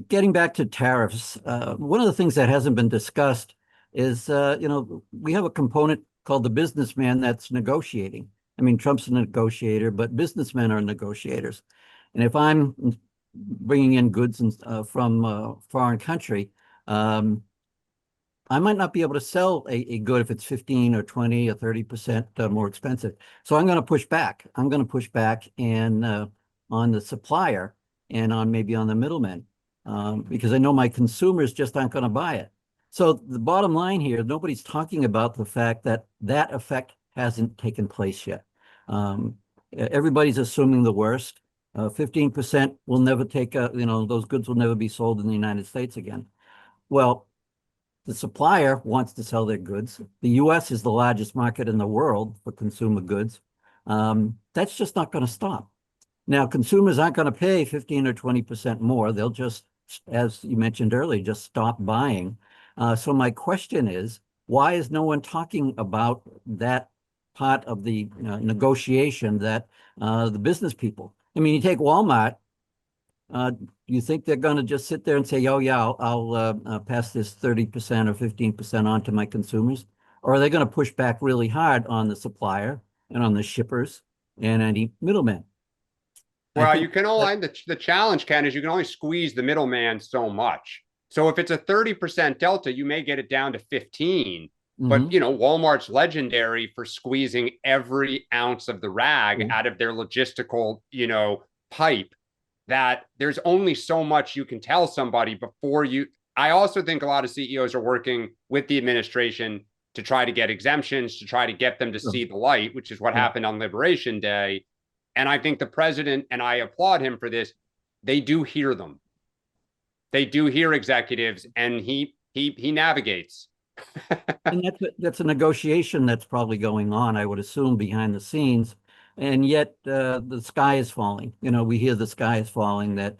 getting back to tariffs, one of the things that hasn't been discussed is, we have a component called the businessman that's negotiating. I mean, Trump's a negotiator, but businessmen are negotiators. And if I'm bringing in goods from a foreign country, um, I might not be able to sell a good if it's 15 or 20 or 30% more expensive. So I'm going to push back. I'm going to push back and on the supplier and on maybe on the middleman because I know my consumers just aren't going to buy it. So the bottom line here, nobody's talking about the fact that that effect hasn't taken place yet. Everybody's assuming the worst. 15% will never take, those goods will never be sold in the United States again. Well, the supplier wants to sell their goods. The US is the largest market in the world for consumer goods. That's just not going to stop. Now, consumers aren't going to pay 15 or 20% more. They'll just, as you mentioned earlier, just stop buying. So my question is, why is no one talking about that part of the negotiation that the business people? I mean, you take Walmart. You think they're going to just sit there and say, "Oh yeah, I'll pass this 30% or 15% on to my consumers," or are they going to push back really hard on the supplier and on the shippers and any middlemen? I Well, think you can that, only the challenge, Ken, is you can only squeeze the middleman so much. So if it's a 30% delta, you may get it down to 15. But mhm, Walmart's legendary for squeezing every ounce of the rag yeah. out of their logistical, pipe, that there's only so much you can tell somebody before you. I also think a lot of CEOs are working with the administration to try to get exemptions, to try to get them to So, see the light, which is what yeah. happened on Liberation Day. And I think the president, and I applaud him for this, they do hear them. They do hear executives, and he navigates. And that's a negotiation that's probably going on, I would assume, behind the scenes. And yet the sky is falling. We hear the sky is falling, that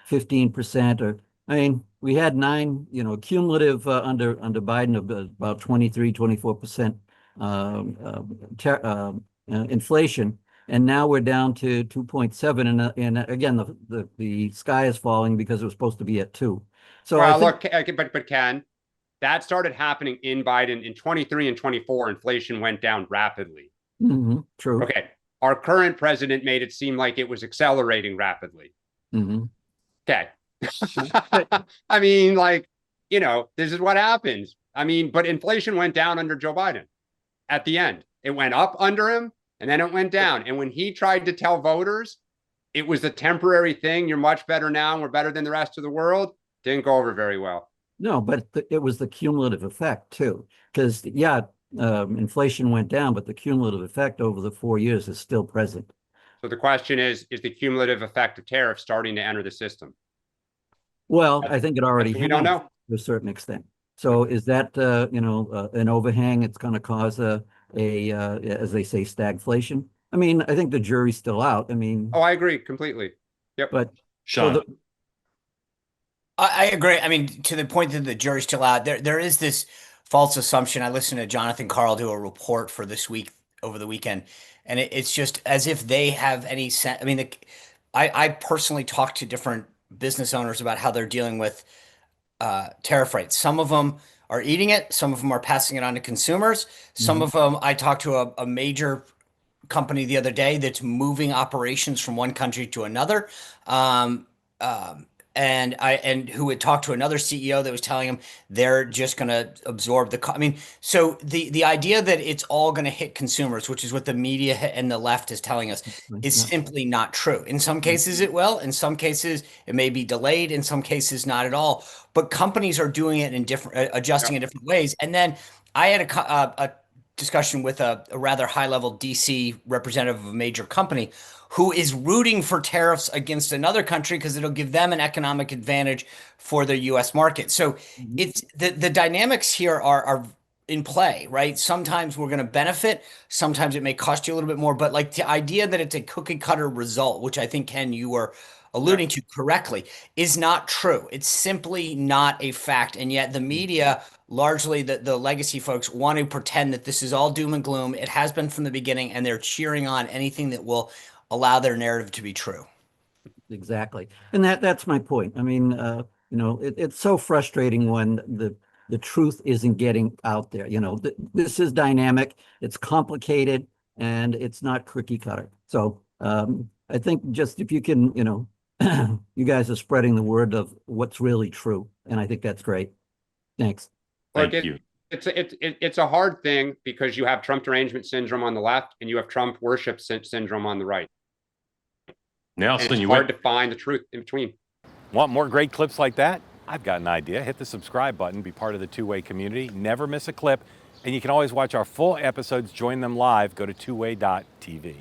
15% or, I mean, we had nine, cumulative under Biden of about 23, 24% um, uh, inflation. And now we're down to 2.7. And again, the sky is falling because it was supposed to be at 2. So I Well, think, look, but Ken, that started happening in Biden in 23 and 24. Inflation went down rapidly. mhm, true. Okay. Our current president made it seem like it was accelerating rapidly. Mhm. Okay. But I mean, this is what happens. I mean, but inflation went down under Joe Biden at the end. It went up under him and then it went down. And when he tried to tell voters it was a temporary thing, you're much better now and we're better than the rest of the world, didn't go over very well. no, but it was the cumulative effect too. Because yeah, inflation went down, but the cumulative effect over the 4 years is still present. So the question is the cumulative effect of tariffs starting to enter the system? Well, That's, I think it that's already what we don't has know. to a certain extent. So is that an overhang? It's going to cause as they say, stagflation. I mean, I think the jury's still out. I Oh, mean, I agree completely. Yep. but so Sean. I agree. I mean, to the point that the jury's still out, there is this false assumption. I listened to Jonathan Carl do a report for this week over the weekend, and it's just as if they have any sense. I mean, I personally talked to different business owners about how they're dealing with tariff rates. Some of them are eating it, some of them are passing it on to consumers. Some mhm. of them, I talked to a major company the other day that's moving operations from one country to another. Um, um, and who had talked to another CEO that was telling him they're just going to absorb I mean, so the idea that it's all going to hit consumers, which is what the media and the left is telling us, is Yeah. simply not true. In some cases it will, in some cases it may be delayed, in some cases not at all. But companies are doing it in different, adjusting in Yep. different ways. And then I had a discussion with a rather high level DC representative of a major company who is rooting for tariffs against another country because it'll give them an economic advantage for the US market. So Mhm. it's the dynamics here are in play, right? Sometimes we're going to benefit, sometimes it may cost you a little bit more, but like the idea that it's a cookie cutter result, which I think Ken you were alluding Yep. to correctly, is not true. It's simply not a fact. And yet the media, largely the legacy folks, want to pretend that this is all doom and gloom. It has been from the beginning, and they're cheering on anything that will allow their narrative to be true. Exactly. And that's my point. I mean, You know, it's so frustrating when the truth isn't getting out there. You know, this is dynamic, it's complicated, and it's not cookie cutter. So I think just if you can, you know, you guys are spreading the word of what's really true, and I think that's great. Thanks. Look, Thank you. It's a hard thing because you have Trump derangement syndrome on the left and you have Trump worship syndrome on the right. And Nelson, it's you hard went. to find the truth in between. Want more great clips like that? I've got an idea. Hit the subscribe button, be part of the Two-Way community, never miss a clip, and you can always watch our full episodes, join them live, go to twoway.tv.